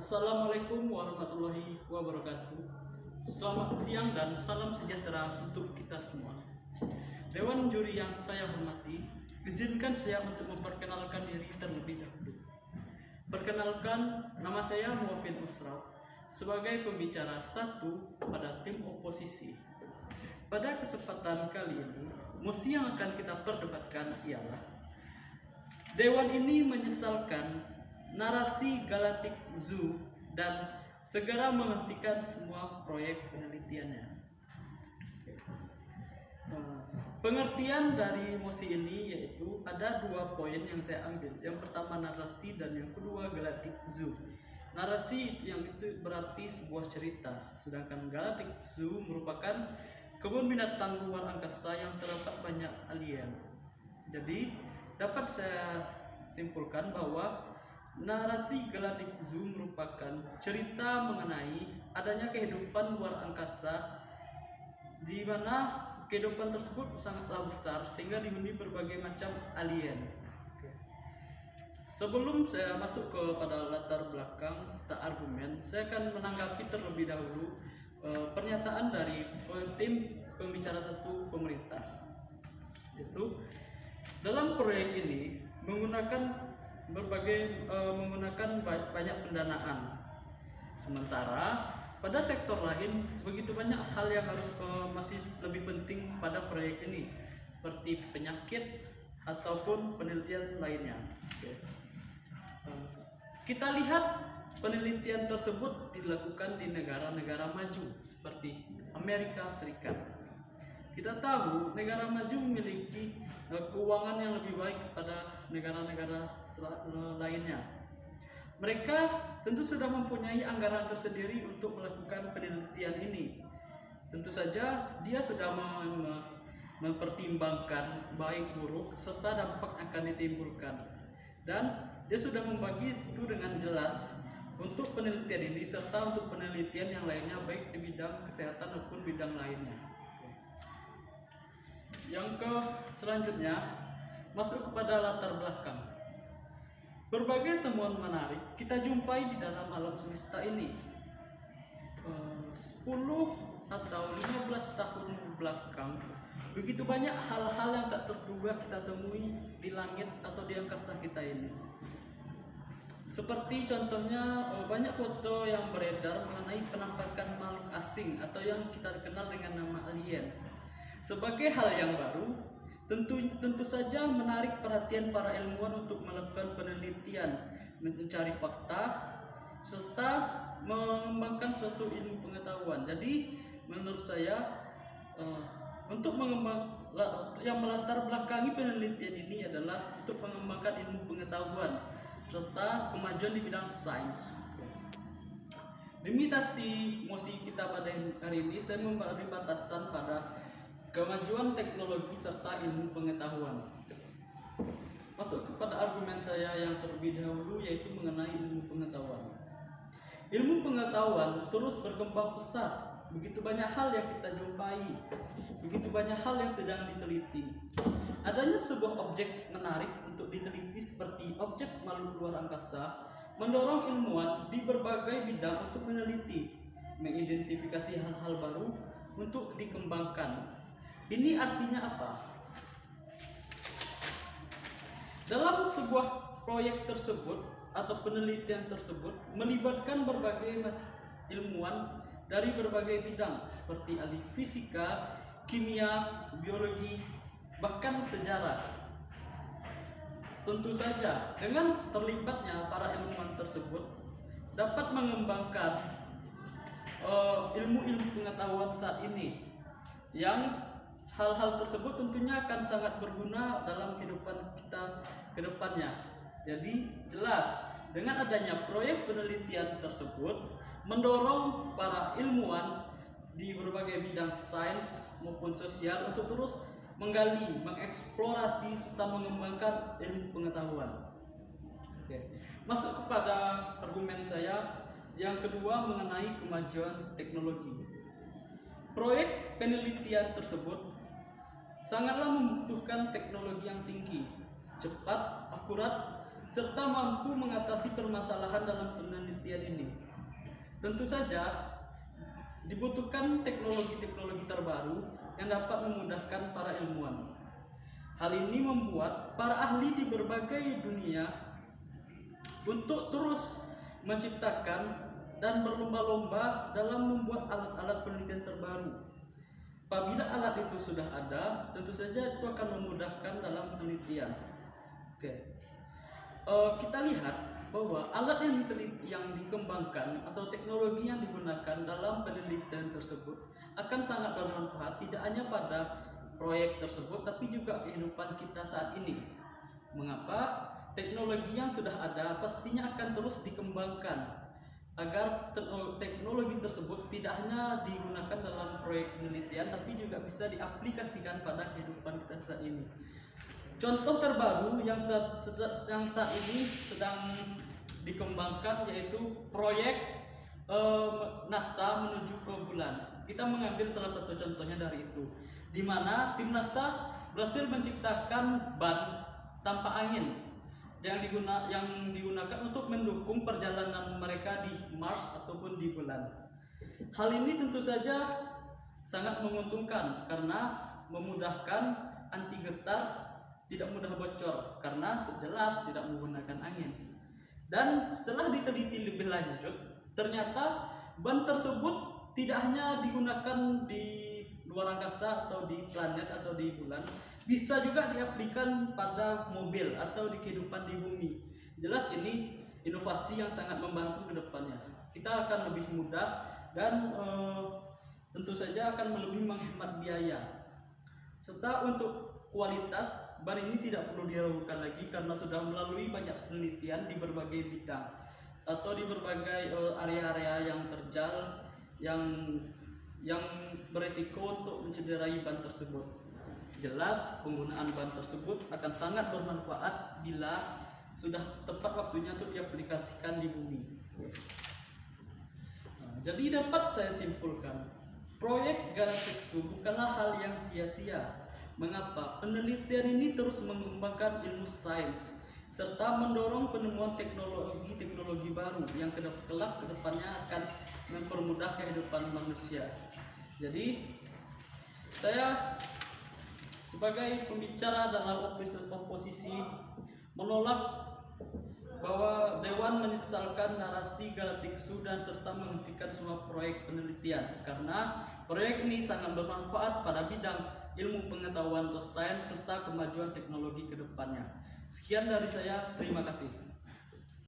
Assalamualaikum warahmatullahi wabarakatuh. Selamat siang dan salam sejahtera untuk kita semua. Dewan juri yang saya hormati, izinkan saya untuk memperkenalkan diri terlebih dahulu. Perkenalkan, nama saya Muafin Usraf sebagai pembicara satu pada tim oposisi. Pada kesempatan kali ini, mosi yang akan kita perdebatkan ialah Dewan ini menyesalkan narasi Galactic Zoo dan segera menghentikan semua proyek penelitiannya. Pengertian dari mosi ini yaitu ada dua poin yang saya ambil. Yang pertama narasi dan yang kedua Galactic Zoo. Narasi yang itu berarti sebuah cerita, sedangkan Galactic Zoo merupakan kebun binatang luar angkasa yang terdapat banyak alien. Jadi dapat saya simpulkan bahwa narasi Galactic Zoo merupakan cerita mengenai adanya kehidupan luar angkasa di mana kehidupan tersebut sangatlah besar sehingga dihuni berbagai macam alien. Sebelum saya masuk kepada latar belakang serta argumen, saya akan menanggapi terlebih dahulu pernyataan dari tim pembicara satu pemerintah. Itu dalam proyek ini menggunakan banyak pendanaan. Sementara pada sektor lain begitu banyak hal yang harus masih lebih penting pada proyek ini, seperti penyakit ataupun penelitian lainnya. Kita lihat penelitian tersebut dilakukan di negara-negara maju seperti Amerika Serikat. Kita tahu negara maju memiliki keuangan yang lebih baik pada negara-negara lainnya. Mereka tentu sudah mempunyai anggaran tersendiri untuk melakukan penelitian ini. Tentu saja dia sudah mempertimbangkan baik buruk serta dampak akan ditimbulkan. Dan dia sudah membagi itu dengan jelas untuk penelitian ini serta untuk penelitian yang lainnya baik di bidang kesehatan maupun bidang lainnya. Selanjutnya masuk kepada latar belakang. Berbagai temuan menarik kita jumpai di dalam alam semesta ini. 10 atau 15 tahun belakang begitu banyak hal-hal yang tak terduga kita temui di langit atau di angkasa kita ini. Seperti contohnya banyak foto yang beredar mengenai penampakan makhluk asing atau yang kita kenal dengan nama alien. Sebagai hal yang baru, tentu saja menarik perhatian para ilmuwan untuk melakukan penelitian, mencari fakta, serta mengembangkan suatu ilmu pengetahuan. Jadi, menurut saya, untuk yang melatar belakangi penelitian ini adalah untuk mengembangkan ilmu pengetahuan serta kemajuan di bidang sains. Limitasi mosi kita pada hari ini, saya memberi batasan pada kemajuan teknologi serta ilmu pengetahuan. Masuk kepada argumen saya yang terlebih dahulu yaitu mengenai ilmu pengetahuan. Ilmu pengetahuan terus berkembang pesat. Begitu banyak hal yang kita jumpai, begitu banyak hal yang sedang diteliti. Adanya sebuah objek menarik untuk diteliti seperti objek makhluk luar angkasa mendorong ilmuwan di berbagai bidang untuk meneliti, mengidentifikasi hal-hal baru untuk dikembangkan. Ini artinya apa? Dalam sebuah proyek tersebut atau penelitian tersebut melibatkan berbagai ilmuwan dari berbagai bidang seperti ahli fisika, kimia, biologi, bahkan sejarah. Tentu saja dengan terlibatnya para ilmuwan tersebut dapat mengembangkan ilmu-ilmu pengetahuan saat ini yang hal-hal tersebut tentunya akan sangat berguna dalam kehidupan kita ke depannya. Jadi jelas dengan adanya proyek penelitian tersebut mendorong para ilmuwan di berbagai bidang sains maupun sosial untuk terus menggali, mengeksplorasi serta mengembangkan ilmu pengetahuan. Masuk kepada argumen saya yang kedua mengenai kemajuan teknologi. Proyek penelitian tersebut sangatlah membutuhkan teknologi yang tinggi, cepat, akurat, serta mampu mengatasi permasalahan dalam penelitian ini. Tentu saja dibutuhkan teknologi-teknologi terbaru yang dapat memudahkan para ilmuwan. Hal ini membuat para ahli di berbagai dunia untuk terus menciptakan dan berlomba-lomba dalam membuat alat-alat penelitian terbaru. Apabila alat itu sudah ada, tentu saja itu akan memudahkan dalam penelitian. Oke. Kita lihat bahwa alat yang dikembangkan atau teknologi yang digunakan dalam penelitian tersebut akan sangat bermanfaat tidak hanya pada proyek tersebut tapi juga kehidupan kita saat ini. Mengapa? Teknologi yang sudah ada pastinya akan terus dikembangkan agar teknologi tersebut tidak hanya digunakan dalam proyek penelitian tapi juga bisa diaplikasikan pada kehidupan kita saat ini. Contoh terbaru yang saat ini sedang dikembangkan yaitu proyek NASA menuju ke bulan. Kita mengambil salah satu contohnya dari itu, di mana tim NASA berhasil menciptakan ban tanpa angin yang digunakan untuk mendukung perjalanan mereka di Mars ataupun di bulan. Hal ini tentu saja sangat menguntungkan karena memudahkan anti getar tidak mudah bocor karena jelas tidak menggunakan angin. Dan setelah diteliti lebih lanjut, ternyata ban tersebut tidak hanya digunakan di luar angkasa atau di planet atau di bulan, bisa juga diaplikasikan pada mobil atau di kehidupan di bumi. Jelas ini inovasi yang sangat membantu ke depannya. Kita akan lebih mudah dan tentu saja akan lebih menghemat biaya. Serta untuk kualitas, ban ini tidak perlu diragukan lagi karena sudah melalui banyak penelitian di berbagai bidang atau di berbagai area-area yang terjal yang beresiko untuk mencederai ban tersebut. Jelas penggunaan ban tersebut akan sangat bermanfaat bila sudah tepat waktunya untuk diaplikasikan di bumi. Jadi dapat saya simpulkan, proyek Galacticsu bukanlah hal yang sia-sia. Mengapa? Penelitian ini terus mengembangkan ilmu sains serta mendorong penemuan teknologi baru yang kelak ke depannya akan mempermudah kehidupan manusia. Jadi saya sebagai pembicara dalam oposisi menolak bahwa Dewan menyesalkan narasi Galacticsu dan serta menghentikan semua proyek penelitian karena proyek ini sangat bermanfaat pada bidang ilmu pengetahuan atau sains serta kemajuan teknologi ke depannya. Sekian dari saya, terima kasih.